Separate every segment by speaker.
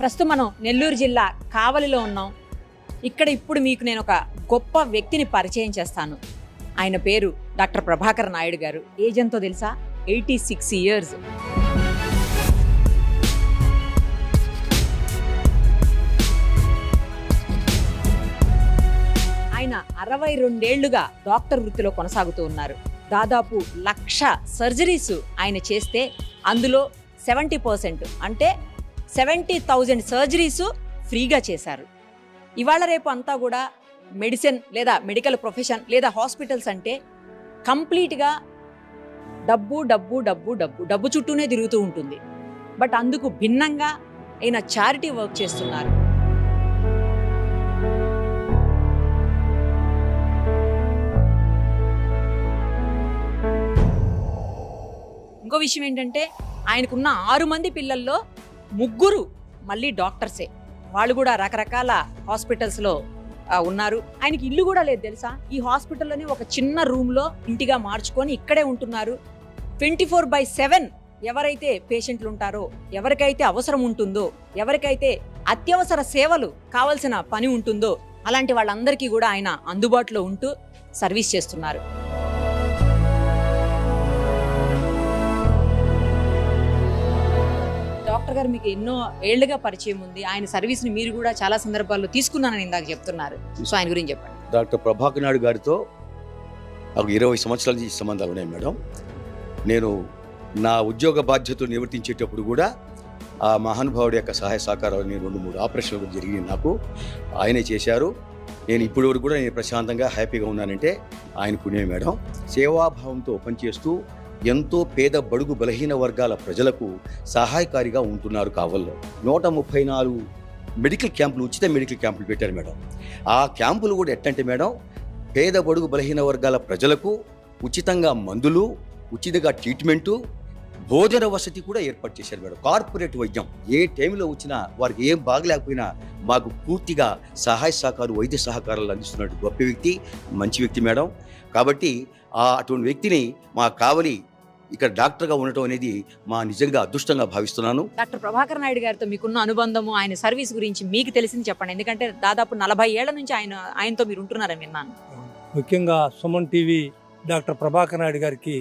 Speaker 1: ప్రస్తుతం మనం నెల్లూరు జిల్లా కావలిలో ఉన్నాం. ఇక్కడ ఇప్పుడు మీకు నేను ఒక గొప్ప వ్యక్తిని పరిచయం చేస్తాను. ఆయన పేరు డాక్టర్ ప్రభాకర్ నాయుడు గారు. ఏజ్ ఎంతో తెలుసా? 86 years. ఆయన 62 ఏళ్లుగా డాక్టర్ వృత్తిలో కొనసాగుతూ ఉన్నారు. దాదాపు 1,00,000 సర్జరీస్ ఆయన చేస్తే అందులో 70% అంటే 70,000 సర్జరీస్ ఫ్రీగా చేశారు. ఇవాళ రేపు అంతా కూడా మెడిసిన్ లేదా మెడికల్ ప్రొఫెషన్ లేదా హాస్పిటల్స్ అంటే కంప్లీట్గా డబ్బు డబ్బు డబ్బు డబ్బు డబ్బు చుట్టూనే తిరుగుతూ ఉంటుంది. బట్ అందుకు భిన్నంగా ఆయన చారిటీ వర్క్ చేస్తున్నారు. ఇంకో విషయం ఏంటంటే ఆయనకున్న 6 మంది పిల్లల్లో 3 మళ్ళీ డాక్టర్సే. వాళ్ళు కూడా రకరకాల హాస్పిటల్స్లో ఉన్నారు. ఆయనకి ఇల్లు కూడా లేదు తెలుసా? ఈ హాస్పిటల్లోనే ఒక చిన్న రూమ్లో ఇంటిగా మార్చుకొని ఇక్కడే ఉంటున్నారు. 24/7 ఎవరైతే పేషెంట్లు ఉంటారో, ఎవరికైతే అవసరం ఉంటుందో, ఎవరికైతే అత్యవసర సేవలు కావాల్సిన పని ఉంటుందో అలాంటి వాళ్ళందరికీ కూడా ఆయన అందుబాటులో ఉంటూ సర్వీస్ చేస్తున్నారు. డాక్టర్ గారు మీకు ఎన్నో ఏళ్లుగా పరిచయం ఉంది. ఆయన సర్వీస్ని మీరు కూడా చాలా సందర్భాల్లో తీసుకున్నానని ఇందాక చెప్తున్నారు. సో ఆయన గురించి చెప్పండి.
Speaker 2: డాక్టర్ ప్రభాకర్ నాయుడు గారితో నాకు 20 సంవత్సరాల నుంచి సంబంధాలు ఉన్నాయి మేడం. నేను నా ఉద్యోగ బాధ్యతలు నిర్వర్తించేటప్పుడు కూడా ఆ మహానుభావుడి యొక్క సహాయ సహకారాలు 2-3 ఆపరేషన్లు కూడా జరిగినాయి నాకు. ఆయనే చేశారు. నేను ఇప్పటి వరకు కూడా నేను ప్రశాంతంగా హ్యాపీగా ఉన్నానంటే ఆయన పుణ్యమే మేడం. సేవాభావంతో పనిచేస్తూ ఎంతో పేద బడుగు బలహీన వర్గాల ప్రజలకు సహాయకారిగా ఉంటున్నారు. కావల్లో 134 మెడికల్ క్యాంపులు, ఉచిత మెడికల్ క్యాంపులు పెట్టారు మేడం. ఆ క్యాంపులు కూడా ఎట్టంటే మేడం, పేద బడుగు బలహీన వర్గాల ప్రజలకు ఉచితంగా మందులు, ఉచితంగా ట్రీట్మెంటు, భోజన వసతి కూడా ఏర్పాటు చేశారు మేడం. కార్పొరేట్ వైద్యం ఏ టైంలో వచ్చినా వారికి ఏం బాగలేకపోయినా మాకు పూర్తిగా సహాయ సహకారం, వైద్య సహకారాలు అందిస్తున్నట్టు గొప్ప వ్యక్తి, మంచి వ్యక్తి మేడం. కాబట్టి అటువంటి వ్యక్తిని మా కావలి ఇక్కడ డాక్టర్గా ఉండటం అనేది మా నిజంగా అదృష్టంగా భావిస్తున్నాను.
Speaker 1: డాక్టర్ ప్రభాకర్ నాయుడు గారితో మీకున్న అనుబంధము, ఆయన సర్వీస్ గురించి మీకు తెలిసింది చెప్పండి. ఎందుకంటే దాదాపు 40 ఏళ్ల నుంచి ఆయనతో మీరు ఉంటున్నారని విన్నాను.
Speaker 3: ముఖ్యంగా సుమన్ టీవీ డాక్టర్ ప్రభాకర్ నాయుడు గారికి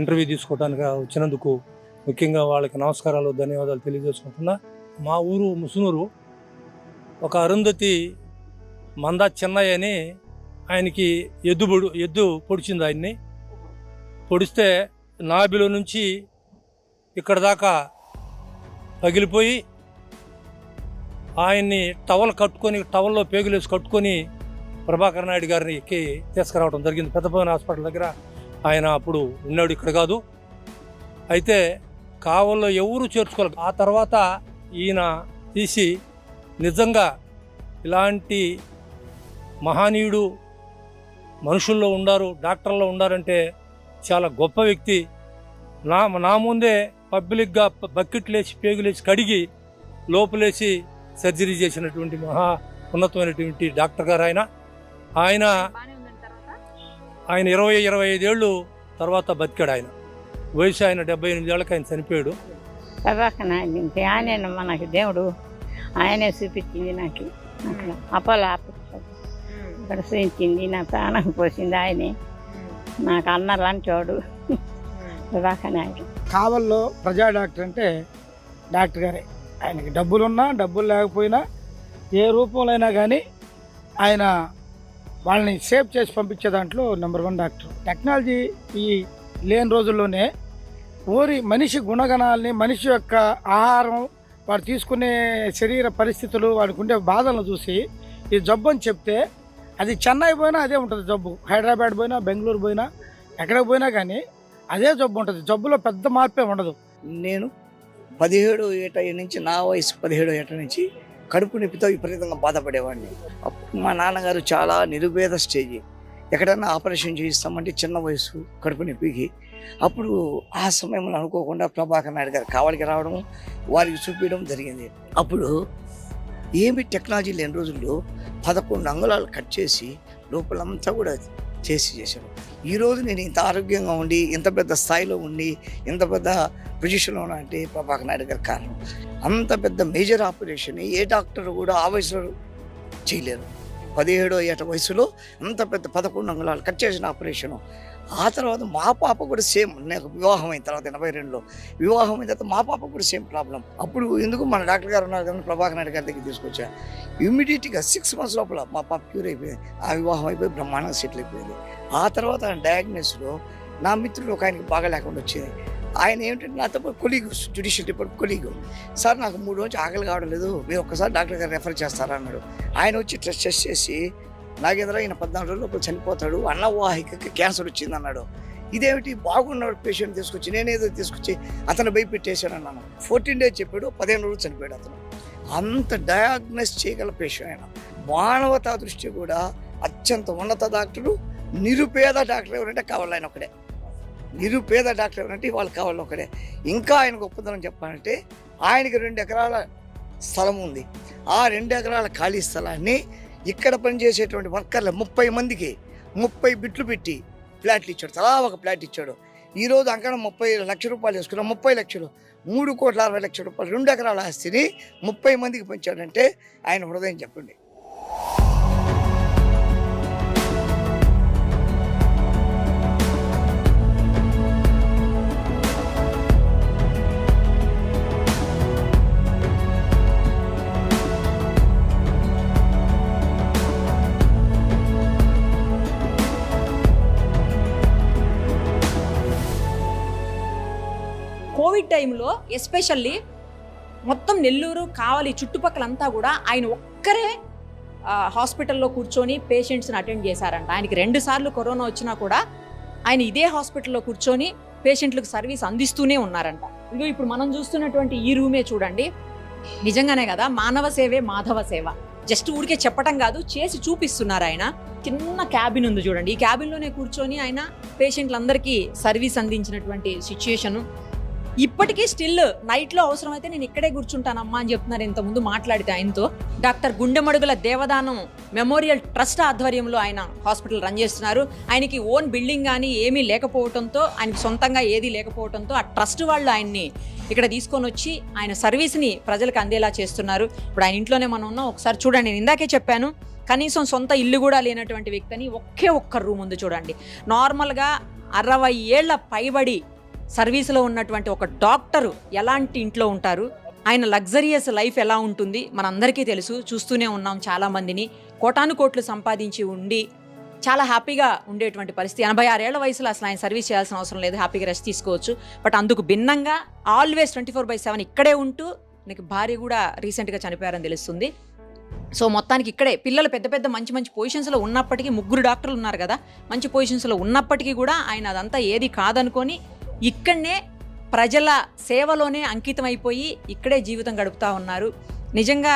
Speaker 3: ఇంటర్వ్యూ తీసుకోవడానికి వచ్చినందుకు ముఖ్యంగా వాళ్ళకి నమస్కారాలు, ధన్యవాదాలు తెలియజేసుకుంటున్నా. మా ఊరు ముసునూరు. ఒక అరుంధతి మందా చెన్నయ్య అని ఆయనకి ఎద్దు పొడిచింది. ఆయన్ని పొడిస్తే నాభిలో నుంచి ఇక్కడ దాకా పగిలిపోయి ఆయన్ని టవల్లో పేగులేసి కట్టుకొని ప్రభాకర్ నాయుడు గారిని ఎక్కి తీసుకురావడం జరిగింది. పెద్దపల్లి హాస్పిటల్ దగ్గర ఆయన అప్పుడు ఉన్నాడు, ఇక్కడ కాదు. అయితే కావల్లో ఎవరు చేర్చుకోలేదు. ఆ తర్వాత ఈయన తీసి నిజంగా ఇలాంటి మహనీయుడు మనుషుల్లో ఉండారు, డాక్టర్లో ఉండారంటే చాలా గొప్ప వ్యక్తి. నా ముందే పబ్లిక్గా బకెట్లేసి పేగులేసి కడిగి లోపలేసి సర్జరీ చేసినటువంటి మహా ఉన్నతమైనటువంటి డాక్టర్ గారు ఆయన 20-25 ఏళ్ళు తర్వాత బతికాడు. ఆయన వయసు 78 ఏళ్ళకి ఆయన చనిపోయాడు.
Speaker 4: ప్రభాకర్ నాయుడు ఆయన మనకి దేవుడు, ఆయనే చూపించింది నాకు. అక్కడ అపోలో ఇక్కడ చూపించింది, నా ప్రాణం పోసింది ఆయనే. నాకు అన్న లాంటివాడు ప్రభాకర్ నాయుడు.
Speaker 5: కావల్లో ప్రజా డాక్టర్ అంటే డాక్టర్ గారే. ఆయనకి డబ్బులున్నా డబ్బులు లేకపోయినా ఏ రూపంలో అయినా కానీ ఆయన వాళ్ళని సేవ్ చేసి పంపించే దాంట్లో నెంబర్ 1 డాక్టర్. టెక్నాలజీ ఈ లేని రోజుల్లోనే మనిషి గుణగణాలని, మనిషి యొక్క ఆహారం, వాడు తీసుకునే శరీర పరిస్థితులు, వాడికి ఉండే బాధలను చూసి ఈ జబ్బు అని చెప్తే అది చెన్నై పోయినా అదే ఉంటుంది జబ్బు, హైదరాబాద్ పోయినా, బెంగళూరు పోయినా, ఎక్కడికి పోయినా కానీ అదే జబ్బు ఉంటుంది. జబ్బులో పెద్ద మార్పే ఉండదు.
Speaker 6: నేను 17 ఏట నుంచి, నా వయసు 17 ఏట నుంచి కడుపు నొప్పితో విపరీతంగా బాధపడేవాడిని. అప్పుడు మా నాన్నగారు చాలా నిరుపేద స్టేజీ, ఎక్కడైనా ఆపరేషన్ చేయిస్తామంటే చిన్న వయసు కడుపు నొప్పికి. అప్పుడు ఆ సమయంలో అనుకోకుండా ప్రభాకర్ నాయుడు గారు కావలికి రావడం, వారికి చూపించడం జరిగింది. అప్పుడు ఏమి టెక్నాలజీ లేని రోజుల్లో 11 అంగుళాలు కట్ చేసి లోపలంతా కూడా చేశారు. ఈరోజు నేను ఇంత ఆరోగ్యంగా ఉండి, ఇంత పెద్ద స్థాయిలో ఉండి, ఇంత పెద్ద పొజిషన్లో ఉన్నానంటే ప్రభాకర్ నాయుడు గారి కారణం. అంత పెద్ద మేజర్ ఆపరేషన్ ఏ డాక్టర్ కూడా ఆ వయసులో చేయలేరు. 17 ఏట వయసులో అంత పెద్ద 11 అంగుళాలు కట్ చేసిన ఆపరేషను. ఆ తర్వాత మా పాప కూడా సేమ్, నాకు వివాహం అయిన తర్వాత 82లో వివాహం అయిన తర్వాత మా పాప కూడా సేమ్ ప్రాబ్లం. అప్పుడు ఎందుకు మన డాక్టర్ గారు ఉన్నారు కదా, ప్రభాకర్ నాయుడు గారి దగ్గర తీసుకొచ్చా. ఇమ్మీడియట్గా 6 months లోపల మా పాప క్యూర్ అయిపోయింది. ఆ వివాహం అయిపోయి బ్రహ్మాండంగా సెటిల్ అయిపోయింది. ఆ తర్వాత డయాగ్నోస్లో నా మిత్రుడు ఒక ఆయనకి బాగా లేకుండా వచ్చింది. ఆయన ఏమిటంటే నాతో colleague, judicial department colleague, sir నాకు 3 రోజులు ఆకలి కావడం లేదు, మీరు ఒక్కసారి డాక్టర్ గారు రెఫర్ చేస్తారా అన్నాడు. ఆయన వచ్చి టెస్ట్ చేసి నాగేంద్ర ఈయన 14 రోజుల లోపల చనిపోతాడు, అన్నవాహికకి క్యాన్సర్ వచ్చింది అన్నాడు. ఇదేమిటి బాగున్నాడు పేషెంట్ తీసుకొచ్చి, నేనేదో తీసుకొచ్చి అతను భయపెట్టేశాను అన్నాను. 14 days చెప్పాడు, 15 రోజులు చనిపోయాడు అతను. అంత డయాగ్నోస్ చేయగల పేషెంట్ ఆయన. మానవతా దృష్టి కూడా అత్యంత ఉన్నత డాక్టరు. నిరుపేద డాక్టర్ ఎవరంటే కావాలి ఆయన ఒకడే. నిరుపేద డాక్టర్ ఎవరంటే వాళ్ళు కావాలి ఒకడే. ఇంకా ఆయన గొప్పతనం చెప్పాలంటే ఆయనకి 2 ఎకరాల స్థలం ఉంది. ఆ 2 ఎకరాల ఖాళీ స్థలాన్ని ఇక్కడ పనిచేసేటువంటి వర్కర్లు 30 మందికి 30 బిట్లు పెట్టి ఫ్లాట్లు ఇచ్చాడు. తలా ఒక ఫ్లాట్ ఇచ్చాడు. ఈరోజు అక్కడ 30 లక్షల రూపాయలు వేసుకున్నాం. 30 లక్షలు, 3,60,00,000 రూపాయలు 2 ఎకరాల ఆస్తిని 30 మందికి పంచాడంటే ఆయన హృదయం చెప్పండి.
Speaker 1: కోవిడ్ టైంలో ఎస్పెషల్లీ మొత్తం నెల్లూరు కావలి చుట్టుపక్కలంతా కూడా ఆయన ఒక్కరే హాస్పిటల్లో కూర్చొని పేషెంట్స్ని అటెండ్ చేశారంట. ఆయనకి 2 సార్లు కరోనా వచ్చినా కూడా ఆయన ఇదే హాస్పిటల్లో కూర్చొని పేషెంట్లకు సర్వీస్ అందిస్తూనే ఉన్నారంట. ఇదిగో ఇప్పుడు మనం చూస్తున్నటువంటి ఈ రూమే చూడండి, నిజంగానే కదా, మానవ సేవే మాధవ సేవ. జస్ట్ ఊరికే చెప్పటం కాదు, చేసి చూపిస్తున్నారు ఆయన. చిన్న క్యాబిన్ ఉంది చూడండి, ఈ క్యాబిన్లోనే కూర్చొని ఆయన పేషెంట్లందరికీ సర్వీస్ అందించినటువంటి సిచ్యుయేషను. ఇప్పటికీ స్టిల్ నైట్లో అవసరమైతే నేను ఇక్కడే కూర్చుంటానమ్మా అని చెప్తున్నారు. ఇంతకుముందు మాట్లాడితే ఆయనతో. డాక్టర్ గుండెమడుగుల దేవదానం మెమోరియల్ ట్రస్ట్ ఆధ్వర్యంలో ఆయన హాస్పిటల్ రన్ చేస్తున్నారు. ఆయనకి ఓన్ బిల్డింగ్ కానీ ఏమీ లేకపోవడంతో, ఆయనకి సొంతంగా ఏదీ లేకపోవడంతో ఆ ట్రస్ట్ వాళ్ళు ఆయన్ని ఇక్కడ తీసుకొని వచ్చి ఆయన సర్వీస్ని ప్రజలకు అందేలా చేస్తున్నారు. ఇప్పుడు ఆయన ఇంట్లోనే మనం ఉన్నాం. ఒకసారి చూడండి, నేను ఇందాకే చెప్పాను, కనీసం సొంత ఇల్లు కూడా లేనటువంటి వ్యక్తిని ఒక్క రూమ్ ఉంది చూడండి. నార్మల్గా 60 ఏళ్ల పైబడి సర్వీస్లో ఉన్నటువంటి ఒక డాక్టరు ఎలాంటి ఇంట్లో ఉంటారు, ఆయన లగ్జరియస్ లైఫ్ ఎలా ఉంటుంది మనందరికీ తెలుసు. చూస్తూనే ఉన్నాం చాలామందిని. కోటాను కోట్లు సంపాదించి ఉండి చాలా హ్యాపీగా ఉండేటువంటి పరిస్థితి. 86 ఏళ్ల వయసులో అసలు ఆయన సర్వీస్ చేయాల్సిన అవసరం లేదు, హ్యాపీగా రెస్ట్ తీసుకోవచ్చు. బట్ అందుకు భిన్నంగా ఆల్వేస్ 24/7 ఇక్కడే ఉంటూ, నాకు భార్య కూడా రీసెంట్గా చనిపోయారని తెలుస్తుంది. సో మొత్తానికి ఇక్కడే పిల్లలు పెద్ద మంచి పొజిషన్స్లో ఉన్నప్పటికీ, 3 డాక్టర్లు ఉన్నారు కదా, మంచి పొజిషన్స్లో ఉన్నప్పటికీ కూడా ఆయన అదంతా ఏది కాదనుకొని ఇక్కడనే ప్రజల సేవలోనే అంకితమైపోయి ఇక్కడే జీవితం గడుపుతూ ఉన్నారు. నిజంగా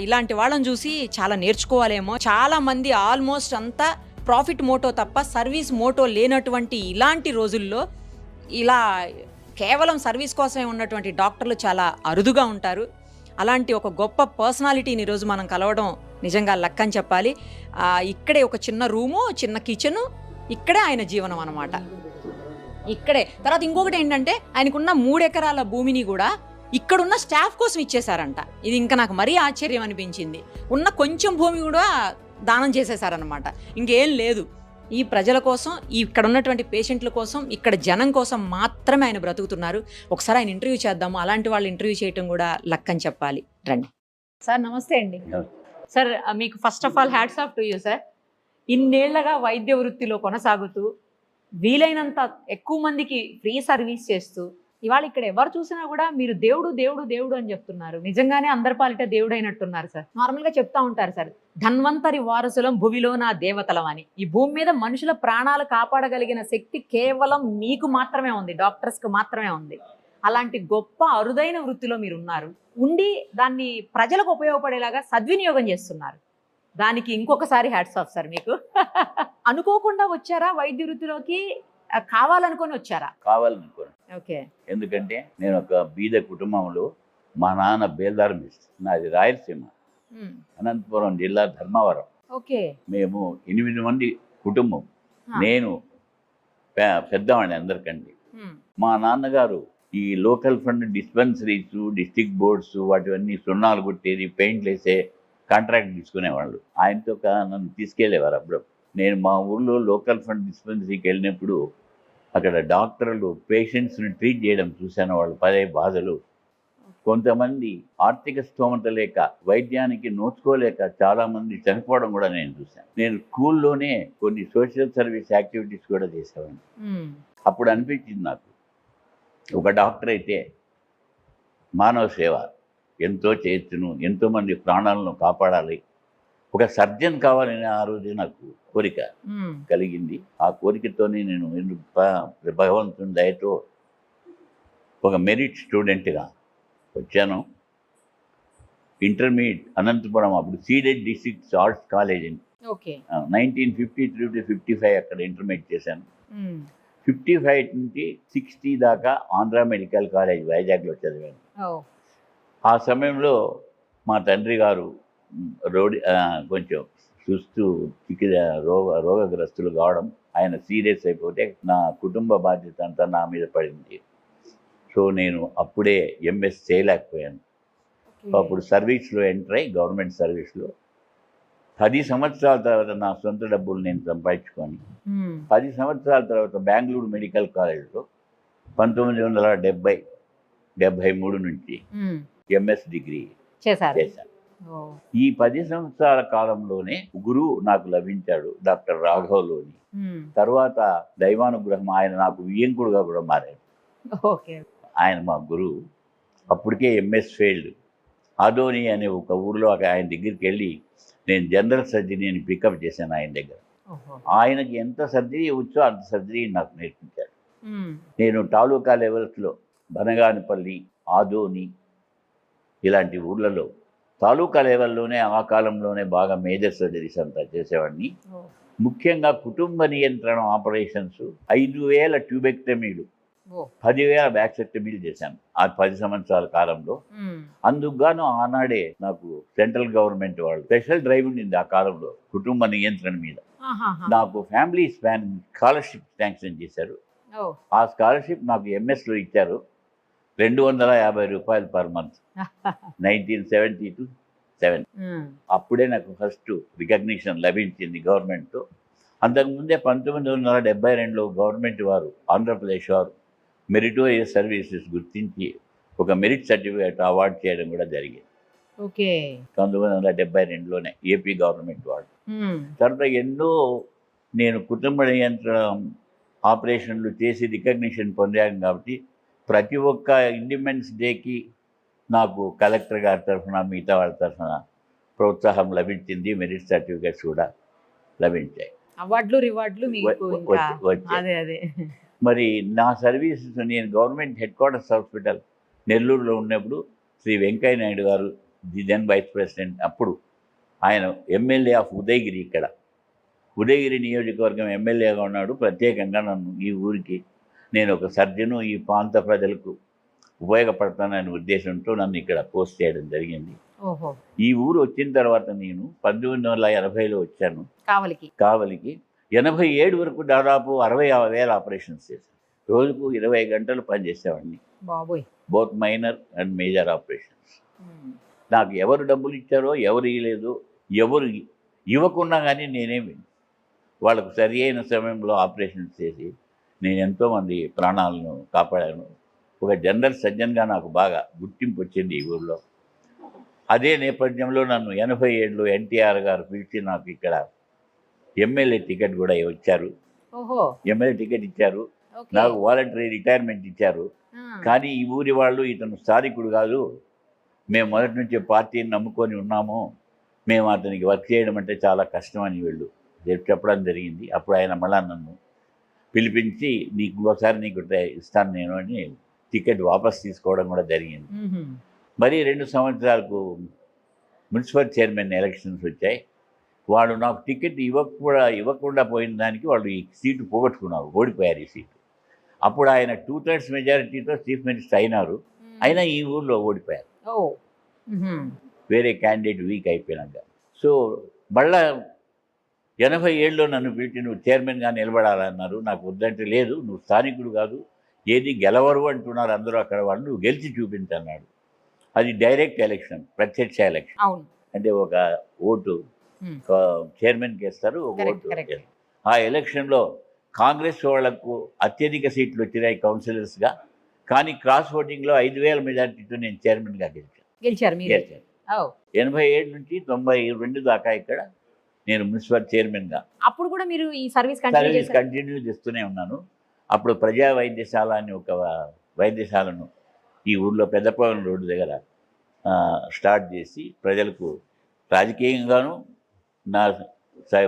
Speaker 1: ఇలాంటి వాళ్ళని చూసి చాలా నేర్చుకోవాలేమో. చాలామంది ఆల్మోస్ట్ అంతా ప్రాఫిట్ మోటో తప్ప సర్వీస్ మోటో లేనటువంటి ఇలాంటి రోజుల్లో ఇలా కేవలం సర్వీస్ కోసమే ఉన్నటువంటి డాక్టర్లు చాలా అరుదుగా ఉంటారు. అలాంటి ఒక గొప్ప పర్సనాలిటీని ఈరోజు మనం కలవడం నిజంగా లక్ అని చెప్పాలి. ఇక్కడే ఒక చిన్న రూము, చిన్న కిచెను, ఇక్కడే ఆయన జీవనం అన్నమాట. ఇక్కడే. తర్వాత ఇంకొకటి ఏంటంటే ఆయనకున్న 3 ఎకరాల భూమిని కూడా ఇక్కడున్న స్టాఫ్ కోసం ఇచ్చేశారంట. ఇది ఇంకా నాకు మరీ ఆశ్చర్యం అనిపించింది. ఉన్న కొంచెం భూమి కూడా దానం చేసేశారనమాట. ఇంకేం లేదు. ఈ ప్రజల కోసం, ఇక్కడ ఉన్నటువంటి పేషెంట్ల కోసం, ఇక్కడ జనం కోసం మాత్రమే ఆయన బ్రతుకుతున్నారు. ఒకసారి ఆయన ఇంటర్వ్యూ చేద్దాము. అలాంటి వాళ్ళు ఇంటర్వ్యూ చేయటం కూడా లక్ అని చెప్పాలి. రండి సార్. నమస్తే అండి. సార్, మీకు first of all hats off to you sir. ఇన్నేళ్లగా వైద్య వృత్తిలో కొనసాగుతూ, వీలైనంత ఎక్కువ మందికి ఫ్రీ సర్వీస్ చేస్తూ, ఇవాళ ఇక్కడ ఎవరు చూసినా కూడా మీరు దేవుడు దేవుడు దేవుడు అని చెప్తున్నారు. నిజంగానే అందరి పాలిట దేవుడు అయినట్టున్నారు సార్. నార్మల్గా చెప్తా ఉంటారు సార్, ధన్వంతరి వారసులం భూమిలో నా దేవతలం అని. ఈ భూమి మీద మనుషుల ప్రాణాలు కాపాడగలిగిన శక్తి కేవలం మీకు మాత్రమే ఉంది, డాక్టర్స్కి మాత్రమే ఉంది. అలాంటి గొప్ప అరుదైన వృత్తిలో మీరు ఉన్నారు. ఉండి దాన్ని ప్రజలకు ఉపయోగపడేలాగా సద్వినియోగం చేస్తున్నారు. దానికి ఇంకొకసారి హ్యాట్స్ ఆఫ్ సార్ మీకు. అనుకోకుండా వచ్చారా వైద్య వృత్తిలోకి? కావాలనుకొని వచ్చారా?
Speaker 7: కావాలనుకోండి.
Speaker 1: ఓకే.
Speaker 7: ఎందుకంటే నేను ఒక బీద కుటుంబంలో, మా నాన్న బేల్దార్ మిస్, నాది రాయలసీమ, అనంతపురం జిల్లా ధర్మవరం.
Speaker 1: ఓకే.
Speaker 7: మేము 8 మంది కుటుంబం. నేను పెద్దవాడిని అందరికంటే. మా నాన్నగారు ఈ local fund dispensaries, district boards వాటివన్నీ సున్నాలు కొట్టేది, పెయింట్లు వేసే కాంట్రాక్ట్ తీసుకునేవాళ్ళు. ఆయనతో నన్ను తీసుకెళ్ళేవారు అప్పుడు. నేను మా ఊళ్ళో లోకల్ ఫండ్ డిస్పెన్సరీకి వెళ్ళినప్పుడు అక్కడ డాక్టర్లు పేషెంట్స్ని ట్రీట్ చేయడం చూశాను. వాళ్ళు పడే బాధలు, కొంతమంది ఆర్థిక స్తోమత లేక వైద్యానికి నోచుకోలేక చాలామంది చనిపోవడం కూడా నేను చూశాను. నేను స్కూల్లోనే కొన్ని సోషల్ సర్వీస్ యాక్టివిటీస్ కూడా చేసేవాడిని. అప్పుడు అనిపించింది నాకు, ఒక డాక్టర్ అయితే మానవ సేవ ఎంతో చేయొచ్చును, ఎంతోమంది ప్రాణాలను కాపాడాలి, ఒక సర్జన్ కావాలని ఆ రోజు నాకు కోరిక కలిగింది. ఆ కోరికతోనే నేను భగవంతుని దయతో ఒక మెరిట్ స్టూడెంట్గా వచ్చాను. ఇంటర్మీడియట్ అనంతపురం, అప్పుడు ceded district arts college 1953 to 55 అక్కడ ఇంటర్మీడియట్ చేశాను. 55 నుంచి 60 దాకా ఆంధ్ర మెడికల్ కాలేజ్ వైజాగ్లో చదివాను. ఆ సమయంలో మా తండ్రి గారు కొంచెం సుస్తు రోగగ్రస్తులు కావడం, ఆయన సీరియస్ అయిపోతే నా కుటుంబ బాధ్యత అంతా నా మీద పడింది. సో నేను అప్పుడే ఎంఎస్ చేయలేకపోయాను. అప్పుడు సర్వీస్లో ఎంటర్ అయ్యి గవర్నమెంట్ సర్వీస్లో 10 సంవత్సరాల తర్వాత నా సొంత డబ్బులు నేను సంపాదించుకొని 10 సంవత్సరాల తర్వాత బెంగళూరు మెడికల్ కాలేజ్లో 1973 నుంచి ఎంఎస్ డిగ్రీ చేశాను. ఈ 10 సంవత్సరాల కాలంలోనే గురువు నాకు లభించాడు, డాక్టర్ రాఘవలోని. తర్వాత దైవానుగ్రహం, ఆయన నాకు వియ్యంకుడుగా కూడా మారాడు. ఆయన మా గురువు. అప్పటికే ఎంఎస్ ఫెయిల్డ్. ఆదోని అనే ఒక ఊరిలో ఆయన దగ్గరికి వెళ్ళి నేను జనరల్ సర్జరీని పికప్ చేశాను ఆయన దగ్గర. ఆయనకి ఎంత సర్జరీ వచ్చో అంత సర్జరీ నాకు నేర్పించాడు. నేను తాలూకా లెవెల్స్లో బనగానపల్లి, ఆదోని ఇలాంటి ఊర్లలో తాలూకా లెవెల్లోనే ఆ కాలంలోనే బాగా మేజర్ సర్జరీస్ అంతా చేసేవాడిని. ముఖ్యంగా కుటుంబ నియంత్రణ ఆపరేషన్స్, 5,000 ట్యూబెక్టమీలు, 10,000 బ్యాక్సెక్టమీలు చేశాను ఆ 10 సంవత్సరాల కాలంలో. అందుకు గాను ఆనాడే నాకు సెంట్రల్ గవర్నమెంట్ వాళ్ళు స్పెషల్ డ్రైవ్ ఉండింది ఆ కాలంలో కుటుంబ నియంత్రణ మీద. నాకు ఫ్యామిలీ స్కాలర్షిప్ శాంక్షన్ చేశారు. ఆ స్కాలర్షిప్ నాకు ఎంఎస్లో ఇచ్చారు, 250 రూపాయలు పర్ మంత్, 1977. అప్పుడే నాకు ఫస్ట్ రికగ్నిషన్ లభించింది గవర్నమెంట్తో. అంతకుముందే 1972లో గవర్నమెంట్ వారు, ఆంధ్రప్రదేశ్ వారు మెరిటోరియస్ సర్వీసెస్ గుర్తించి ఒక మెరిట్ సర్టిఫికేట్ అవార్డు చేయడం కూడా జరిగింది. 1972లోనే ఏపీ గవర్నమెంట్ వాడు. తర్వాత ఎన్నో నేను కుటుంబ నియంత్రణ ఆపరేషన్లు చేసి రికగ్నిషన్ పొందాను కాబట్టి ప్రతి ఒక్క ఇండిపెండెన్స్ డేకి నాకు కలెక్టర్ గారి తరఫున, మిగతా వాళ్ళ తరఫున ప్రోత్సాహం లభించింది. మెరిట్ సర్టిఫికేట్స్ కూడా లభించాయి,
Speaker 1: అవార్డులు రివార్డులు
Speaker 7: వచ్చాయి. మరి నా సర్వీసెస్ నేను గవర్నమెంట్ హెడ్ క్వార్టర్స్ హాస్పిటల్ నెల్లూరులో ఉన్నప్పుడు శ్రీ వెంకయ్య నాయుడు గారు, ది దెన్ వైస్ ప్రెసిడెంట్, అప్పుడు ఆయన ఎమ్మెల్యే ఆఫ్ ఉదయగిరి, ఇక్కడ ఉదయగిరి నియోజకవర్గం ఎమ్మెల్యేగా ఉన్నాడు. ప్రత్యేకంగా నన్ను ఈ ఊరికి నేను ఒక సర్జను, ఈ ప్రాంత ప్రజలకు ఉపయోగపడతాననే ఉద్దేశంతో నన్ను ఇక్కడ పోస్ట్ చేయడం జరిగింది. ఈ ఊరు వచ్చిన తర్వాత నేను 1980లో వచ్చాను కావలికి. 87 వరకు దాదాపు 60,000 ఆపరేషన్స్ చేశాను. రోజుకు 20 గంటలు పనిచేసేవాడిని, both minor and major operations. నాకు ఎవరు డబ్బులు ఇచ్చారో, ఎవరు ఇవ్వలేదో, ఎవరు ఇవ్వకున్నా కానీ నేనేమి వాళ్ళకు సరి అయిన సమయంలో ఆపరేషన్స్ చేసి నేను ఎంతోమంది ప్రాణాలను కాపాడాను. ఒక జనరల్ సర్జన్గా నాకు బాగా గుర్తింపు వచ్చింది ఈ ఊళ్ళో. అదే నేపథ్యంలో నన్ను 87లో ఎన్టీఆర్ గారు పిలిచి నాకు ఇక్కడ ఎమ్మెల్యే టికెట్ కూడా వచ్చారు. ఎమ్మెల్యే టికెట్ ఇచ్చారు, నాకు వాలంటరీ రిటైర్మెంట్ ఇచ్చారు. కానీ ఈ ఊరి వాళ్ళు ఇతను స్థానికుడు కాదు, మేము మొదటి నుంచి పార్టీని నమ్ముకొని ఉన్నాము, మేము అతనికి వర్క్ చేయడం అంటే చాలా కష్టం అని వీళ్ళు చెప్పడం జరిగింది. అప్పుడు ఆయన మళ్ళా నన్ను పిలిపించి నీకు ఇంకోసారి నీకు ఇస్తాను నేను అని టికెట్ వాపస్ తీసుకోవడం కూడా జరిగింది. మరి 2 సంవత్సరాలకు మున్సిపల్ చైర్మన్ ఎలక్షన్స్ వచ్చాయి. వాళ్ళు నాకు టికెట్ ఇవ్వకుండా పోయిన దానికి వాళ్ళు ఈ సీటు పోగొట్టుకున్నారు, ఓడిపోయారు ఈ సీటు. అప్పుడు ఆయన 2/3 మెజారిటీతో చీఫ్ మినిస్టర్ అయినారు, అయినా ఈ ఊళ్ళో ఓడిపోయారు వేరే క్యాండిడేట్ వీక్ అయిపోయినాక. సో మళ్ళా 87లో నన్ను పిలిచి నువ్వు చైర్మన్గా నిలబడాలన్నారు. నాకు వద్దంటే లేదు, నువ్వు స్థానికుడు కాదు, ఏది గెలవరు అంటున్నారు అందరూ అక్కడ వాళ్ళు, నువ్వు గెలిచి చూపించన్నాడు. అది డైరెక్ట్ ఎలక్షన్, ప్రత్యక్ష ఎలక్షన్.
Speaker 1: అవును.
Speaker 7: అంటే ఒక ఓటు
Speaker 1: Hmm.
Speaker 7: చైర్మన్కి వేస్తారు, ఒక
Speaker 1: Correct,
Speaker 7: ఓటు
Speaker 1: correct.
Speaker 7: వేస్తారు. ఆ ఎలక్షన్లో కాంగ్రెస్ వాళ్లకు అత్యధిక సీట్లు వచ్చినాయి కౌన్సిలర్స్గా, కానీ క్రాస్ ఓటింగ్లో 5,000 మెజార్టీతో నేను చైర్మన్గా
Speaker 1: గెలిచారు మీరు.
Speaker 7: గెలిచాను.
Speaker 1: ఓ.
Speaker 7: 87 నుంచి 92 దాకా ఇక్కడ నేను మున్సిపల్ చైర్మన్గా
Speaker 1: అప్పుడు కూడా మీరు ఈ సర్వీస్ కంటిన్యూ
Speaker 7: సర్వీస్
Speaker 1: చేశారు.
Speaker 7: కంటిన్యూ చేస్తూనే ఉన్నాను. అప్పుడు ప్రజా వైద్యశాల అని ఒక వైద్యశాలను ఈ ఊళ్ళో పెద్దపవన్ రోడ్డు దగ్గర స్టార్ట్ చేసి ప్రజలకు రాజకీయంగాను నా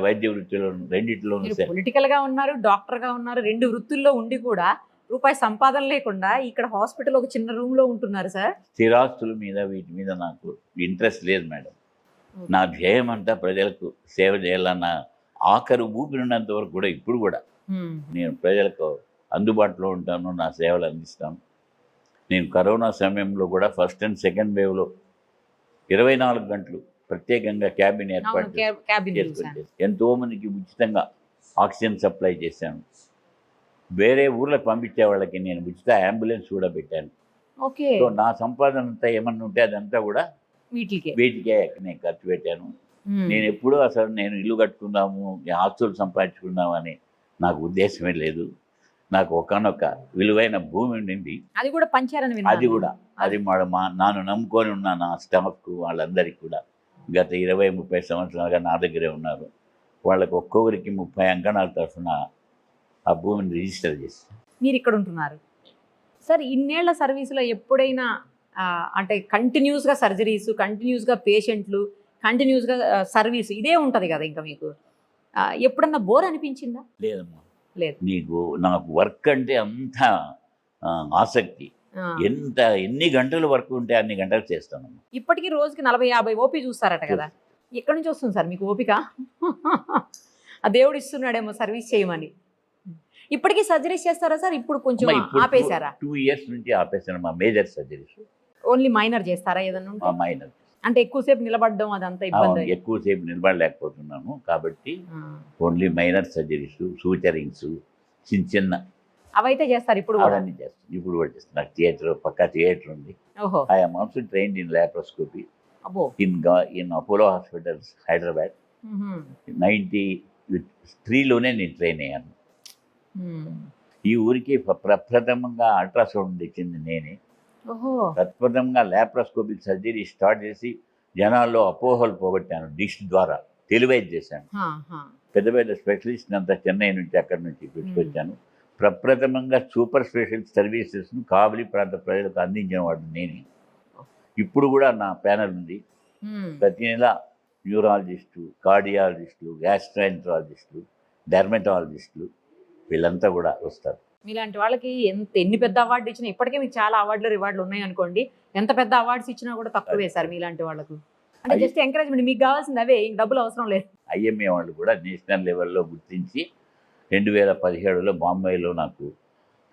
Speaker 7: వైద్య వృత్తిలో రెండిట్లోనూ
Speaker 1: మీరు పొలిటికల్ గా ఉన్నారు, డాక్టర్ గా ఉన్నారు, 2 వృత్తుల్లో ఉండి కూడా రూపాయి సంపాదన లేకుండా ఇక్కడ హాస్పిటల్ ఒక చిన్న రూమ్ లో ఉంటున్నారు సార్.
Speaker 7: స్థిరాస్తుల మీద వీటి మీద నాకు ఇంట్రెస్ట్ లేదు మేడం. నా ధ్యేయం అంతా ప్రజలకు సేవ చేయాలన్న ఆఖరు ఊపిరినంత వరకు కూడా ఇప్పుడు కూడా నేను ప్రజలకు అందుబాటులో ఉంటాను, నా సేవలు అందిస్తాను. నేను కరోనా సమయంలో కూడా ఫస్ట్ అండ్ సెకండ్ వేవ్లో 24 గంటలు ప్రత్యేకంగా క్యాబిన్ ఏర్పాటు చేసుకుంటే ఎంతోమందికి ఉచితంగా ఆక్సిజన్ సప్లై చేశాను. వేరే ఊర్లకు పంపించే వాళ్ళకి నేను ఉచిత అంబులెన్స్ కూడా పెట్టాను. సో నా సంపాదన అంతా ఏమన్నా ఉంటే అదంతా కూడా వీటికే నేను ఖర్చు పెట్టాను. నేను ఎప్పుడూ అసలు నేను ఇల్లు కట్టుకుందాము, ఆస్తులు సంపాదించుకుందాము అని నాకు ఉద్దేశమే లేదు. నాకు ఒకనొక విలువైన భూమి ఉండింది,
Speaker 1: అది కూడా పంచారని విన్నాను.
Speaker 7: అది మా నాను నమ్ముకొని ఉన్న నా స్టాఫ్కు వాళ్ళందరికీ కూడా గత 20-30 సంవత్సరాలుగా నా దగ్గరే ఉన్నారు. వాళ్ళకి ఒక్కొక్కరికి 30 అంకణాల తరఫున ఆ భూమిని రిజిస్టర్ చేసి.
Speaker 1: మీరు ఇక్కడ ఉంటున్నారు సార్. ఇన్నేళ్ల సర్వీసులో ఎప్పుడైనా అంటే కంటిన్యూస్గా సర్జరీస్, కంటిన్యూస్గా పేషెంట్లు, కంటిన్యూస్గా సర్వీస్ ఇదే ఉంటుంది కదా ఇంకా మీకు, ఎప్పుడన్నా బోర్ అనిపించిందా?
Speaker 7: లేదమ్మా,
Speaker 1: లేదు.
Speaker 7: నాకు వర్క్ అంటే అంత ఆసక్తి. ఎన్ని గంటలు వర్క్ ఉంటే అన్ని గంటలు చేస్తాను.
Speaker 1: ఇప్పటికీ రోజుకి 40-50 ఓపీ చూస్తారట కదా, ఎక్కడి నుంచి వస్తుంది సార్ మీకు ఓపిక? ఆ దేవుడు ఇస్తున్నాడేమో సర్వీస్ చేయమని. ఇప్పటికీ సర్జరీస్ చేస్తారా సార్? ఇప్పుడు కొంచెం ఆపేశారా?
Speaker 7: 2 years నుంచి ఆపేసాను మా మేజర్ సర్జరీస్.
Speaker 1: ఓన్లీ మైనర్ చేస్తారా ఏదన్నా?
Speaker 7: మైనర్
Speaker 1: అంటే ఎక్కువసేపు నిలబడడం అదంతా ఇబ్బంది.
Speaker 7: ఎక్కువసేపు నిలబడలేకపోతున్నాను కాబట్టి ఓన్లీ మైనర్ సర్జరీస్, సూచరింగ్స్, చిన్న
Speaker 1: అవైతే చేస్తారు ఇప్పుడు కూడా?
Speaker 7: అవన్నీ చేస్తాను, ఇప్పుడు కూడా చేస్తాను. నాకు పక్కా థియేటర్ ఉంది. I am also trained in laparoscopy in Apollo hospitals Hyderabad. 93లోనే నేను ట్రైన్ అయ్యాను. ఈ ఊరికి ప్రప్రథమంగా అల్ట్రాసౌండ్ తెచ్చింది నేనే. ప్రప్రథమంగా లాప్రోస్కోపిక్ సర్జరీ స్టార్ట్ చేసి జనాల్లో అపోహలు పోగొట్టాను. డిష్ ద్వారా తెలివైజ్ చేశాను. పెద్ద పెద్ద స్పెషలిస్ట్ అంతా చెన్నై నుంచి అక్కడి నుంచి తీసుకొచ్చాను. ప్రప్రథమంగా సూపర్ స్పెషలిస్ట్ సర్వీసెస్ను కావలి ప్రాంత ప్రజలకు అందించిన వాడు నేనే. ఇప్పుడు కూడా నా ప్యానల్ ఉంది. ప్రతి నెల న్యూరాలజిస్టు, కార్డియాలజిస్టులు, గ్యాస్ట్రాంట్రాలజిస్టులు, డెర్మటాలజిస్టులు వీళ్ళంతా కూడా వస్తారు.
Speaker 1: మీలాంటి వాళ్ళకి ఎన్ని పెద్ద అవార్డు ఇచ్చినా, ఇప్పటికే మీకు చాలా అవార్డులు రివార్డులు ఉన్నాయి అనుకోండి, ఎంత పెద్ద అవార్డ్స్ ఇచ్చినా కూడా తక్కువే సార్ మీలాంటి వాళ్ళకు. అంటే జస్ట్ ఎంకరేజ్మెంట్, మీకు కావాల్సింది అవే, డబ్బులు అవసరం లేదు.
Speaker 7: ఐఎంఏ వాళ్ళు కూడా నేషనల్ లెవెల్లో గుర్తించి 2017లో బాంబేలో నాకు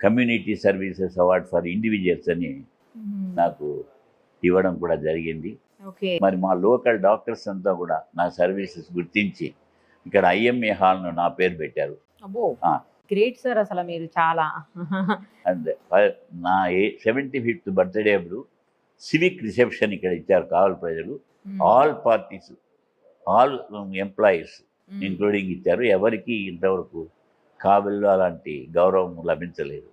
Speaker 7: community services award for individuals అని నాకు ఇవ్వడం కూడా జరిగింది. మరి మా లోకల్ డాక్టర్స్ అంతా కూడా నా సర్వీసెస్ గుర్తించి ఇక్కడ ఐఎంఏ హాల్ను నా పేరు పెట్టారు.
Speaker 1: గ్రేట్ సార్, అసలు మీరు చాలా.
Speaker 7: అండ్ నా 75th బర్త్డే అప్పుడు సివిక్ రిసెప్షన్ ఇక్కడ ఇచ్చారు కావలి ప్రజలు. All parties, all employees including ఇచ్చారు. ఎవరికి ఇంతవరకు కావలిలో అలాంటి గౌరవం లభించలేదు.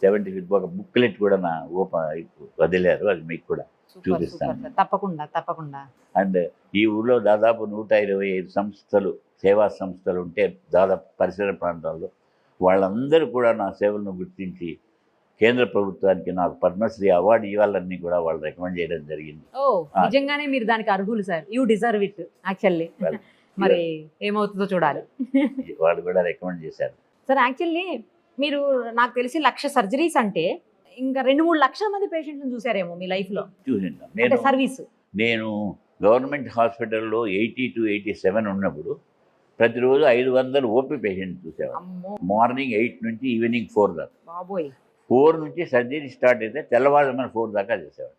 Speaker 7: 75th ఒక బుక్లెట్ కూడా నా వదిలేరు, అది మీకు కూడా చూపిస్తాను.
Speaker 1: తప్పకుండా.
Speaker 7: అండ్ ఈ ఊళ్ళో దాదాపు 125 సంస్థలు, సేవా సంస్థలు ఉంటే దాదాపు పరిసర ప్రాంతాల్లో వాళ్ళందరూ కూడా నా సేవలను గుర్తించి కేంద్ర ప్రభుత్వానికి నాకు పద్మశ్రీ అవార్డు ఇవ్వాలని కూడా వాళ్ళు రికమెండ్ చేయడం జరిగింది.
Speaker 1: నిజంగానే మీరు దానికి అర్హులు sir. You deserve it actually. మరి ఏమవుతుందో చూడాలి.
Speaker 7: వాళ్ళు కూడా రికమెండ్ చేశారు
Speaker 1: సార్. యాక్చువల్లీ మీరు నాకు తెలిసి 1,00,000 సర్జరీస్ అంటే ఇంకా 2-3 లక్షల మంది పేషెంట్లను చూసారేమో మీ లైఫ్లో.
Speaker 7: చూసిందా
Speaker 1: సర్వీస్.
Speaker 7: నేను గవర్నమెంట్ హాస్పిటల్లో 80 to 87 ఉన్నప్పుడు ప్రతిరోజు 500 ఓపీ పేషెంట్ చూసేవాడు. మార్నింగ్ 8 నుంచి ఈవినింగ్ 4 దాకా. 4 నుంచి సర్జరీ స్టార్ట్ అయితే తెల్లవారుజామున 4 దాకా చేసేవాడు.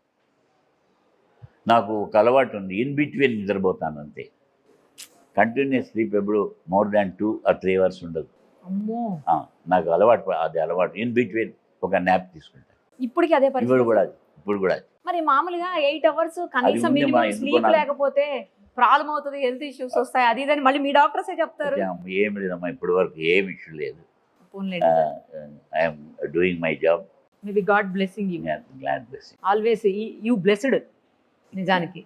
Speaker 7: నాకు ఒక అలవాటు ఉంది, ఇన్ బిట్వీన్ నిద్రపోతాను అంతే. కంటిన్యూస్ స్లీప్ ఎప్పుడు more than 2 or 3 hours ఉండదు. నాకు అలవాటు, అది అలవాటు. ఇన్ బిట్వీన్ ఒక న్యాప్ తీసుకుంటాను.
Speaker 1: ఇప్పటికి అదే
Speaker 7: ఇప్పుడు
Speaker 1: పరిస్థితి.
Speaker 7: కూడా అది, ఇప్పుడు కూడా అది.
Speaker 1: మరి మామూలుగా 8 అవర్స్ కనీసం
Speaker 7: ఉంది
Speaker 1: మినిమం
Speaker 7: మా ఎందుకో
Speaker 1: స్లీప్
Speaker 7: నాకు.
Speaker 1: లేకపోతే ప్రాబ్లం అవుతుంది, హెల్త్ ఇష్యూస్ వస్తాయి, అది ఇదని మళ్ళీ మీ డాక్టర్సే చెప్తారు.
Speaker 7: ఏమి లేదమ్మా, ఇప్పటి వరకు ఏమి ఇష్యూ లేదు.
Speaker 1: పోన్లేండి sir.
Speaker 7: I'm doing my job.
Speaker 1: Maybe God blessing you,
Speaker 7: glad blessing.
Speaker 1: Always you blessed నిజానికి.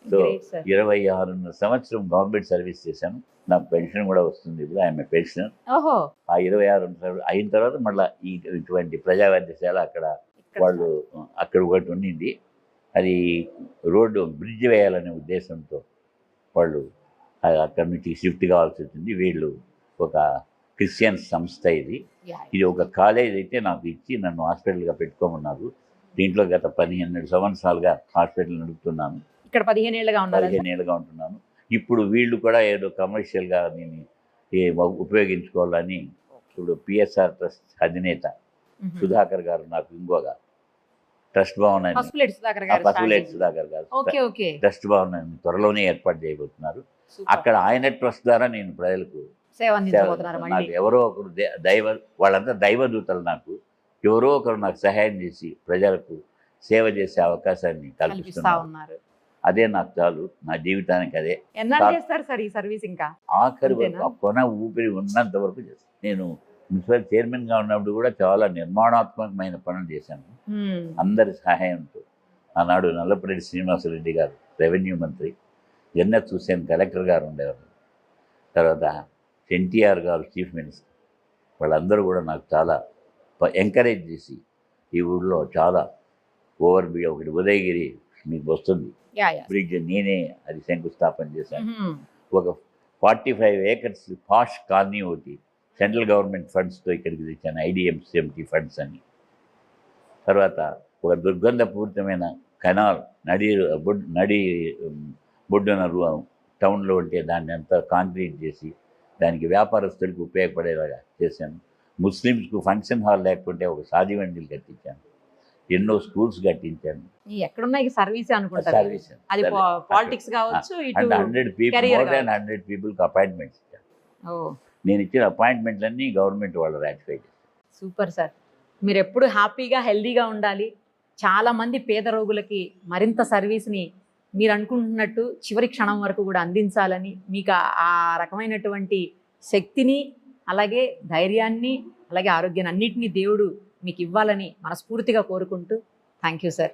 Speaker 7: So
Speaker 1: great sir.
Speaker 7: 26 సంవత్సరం గవర్నమెంట్ సర్వీస్ చేశాను. నాకు పెన్షన్ కూడా వస్తుంది ఇప్పుడు. I'm pension.
Speaker 1: ఓహో,
Speaker 7: ఆ 26 అయిన తర్వాత మళ్ళీ ఇటువంటి ప్రజా వైద్యశాల అక్కడ వాళ్ళు అక్కడ ఒకటి ఉండింది. అది రోడ్డు బ్రిడ్జ్ వేయాలనే ఉద్దేశంతో వాళ్ళు అక్కడి నుంచి షిఫ్ట్ కావాల్సి వచ్చింది. వీళ్ళు ఒక క్రిస్టియన్ సంస్థ ఇది. ఇది ఒక కాలేజ్ అయితే నాకు ఇచ్చి నన్ను హాస్పిటల్గా పెట్టుకోమన్నారు. దీంట్లో గత 15 సంవత్సరాలుగా హాస్పిటల్ నడుపుతున్నాను.
Speaker 1: ఇక్కడ 15 ఏళ్ళగా ఉన్నారు.
Speaker 7: 15 ఏళ్ళుగా ఉంటున్నాను. ఇప్పుడు వీళ్ళు కూడా ఏదో కమర్షియల్గా నేను ఉపయోగించుకోవాలని ఇప్పుడు పిఎస్ఆర్ ట్రస్ట్ అధినేత సుధాకర్ గారు నాకు ఇంకొక ట్రస్ట్ భవనాన్ని
Speaker 1: పసుపులేటి సుధాకర్ గారు
Speaker 7: పసుపులేటి సుధాకర్ గారు
Speaker 1: ఓకే ఓకే
Speaker 7: ట్రస్ట్ భవనాన్ని త్వరలోనే ఏర్పాటు చేయబోతున్నారు. అక్కడ ఆయన ట్రస్ట్ ద్వారా నేను ప్రజలకు
Speaker 1: సేవ అందించబోతున్నారు మళ్ళీ.
Speaker 7: నాకు ఎవరో ఒకరు వాళ్ళంతా దైవదూతలు. నాకు ఎవరో ఒకరు నాకు సహాయం చేసి ప్రజలకు సేవ చేసే అవకాశాన్ని
Speaker 1: కల్పిస్తా
Speaker 7: కల్పిస్తున్నారు.
Speaker 1: ఉన్నారు.
Speaker 7: అదే నాకు చాలు, నా జీవితానికి అదే.
Speaker 1: ఎన్నాళ్ళు చేస్తారు సార్ ఈ సర్వీస్? ఇంకా
Speaker 7: ఆఖరి వరకు,
Speaker 1: అంతేనా?
Speaker 7: ఆ కొన ఊపిరి ఉన్నంత వరకు చేస్తాను. నేను మున్సిపల్ చైర్మన్గా ఉన్నప్పుడు కూడా చాలా నిర్మాణాత్మకమైన పనులు చేశాను అందరి సహాయంతో. ఆనాడు నల్లపురెడ్డి శ్రీనివాసరెడ్డి గారు రెవెన్యూ మంత్రి, ఎన్ఎస్ హుసేన్ కలెక్టర్ గారు ఉండేవారు, తర్వాత ఎన్టీఆర్ గారు చీఫ్ మినిస్టర్. వాళ్ళందరూ కూడా నాకు చాలా ఎంకరేజ్ చేసి ఈ ఊళ్ళో చాలా ఓవర్ బ్రిడ్జ్ ఒకటి ఉదయగిరి మీకు వస్తుంది
Speaker 1: యా యా.
Speaker 7: బ్రిడ్జ్ నేనే అది శంకుస్థాపన చేశాను. ఒక 45 ఏకర్స్ పాష్ కాలనీ ఒకటి సెంట్రల్ గవర్నమెంట్ ఫండ్స్తో ఇక్కడికి తెచ్చాను, IDMCMT ఫండ్స్ అని. తర్వాత ఒక దుర్గంధపూరితమైన కెనాల్ నడి బొడ్డున టౌన్లో ఉంటే దాన్ని అంతా కాంక్రీట్ చేసి దానికి వ్యాపారస్తులకు ఉపయోగపడేలాగా చేశాను. ముస్లిమ్స్కు ఫంక్షన్ హాల్ లేకుంటే ఒక సాది మందిలు కట్టించాను. ఎన్నో స్కూల్స్ కట్టించాను.
Speaker 1: ఎక్కడున్నాయి సర్వీస్ అనుకుంటారు.
Speaker 7: సర్వీస్
Speaker 1: అది పాలిటిక్స్ కావచ్చు, ఇటు
Speaker 7: 100 people,
Speaker 1: career
Speaker 7: more than 100 peopleకి appointments ఇచ్చాను. నేను ఇచ్చిన అపాయింట్మెంట్లన్నీ గవర్నమెంట్ వాళ్ళు రాటిఫై చేశారు.
Speaker 1: Super sir. మీరు ఎప్పుడు హ్యాపీగా హెల్దీగా ఉండాలి. చాలామంది పేద రోగులకి మరింత సర్వీస్ని మీరు అనుకుంటున్నట్టు చివరి క్షణం వరకు కూడా అందించాలని, మీకు ఆ రకమైనటువంటి శక్తిని, అలాగే ధైర్యాన్ని, అలాగే ఆరోగ్యాన్ని అన్నింటినీ దేవుడు మీకు ఇవ్వాలని మనస్ఫూర్తిగా కోరుకుంటూ థ్యాంక్ యూ సార్.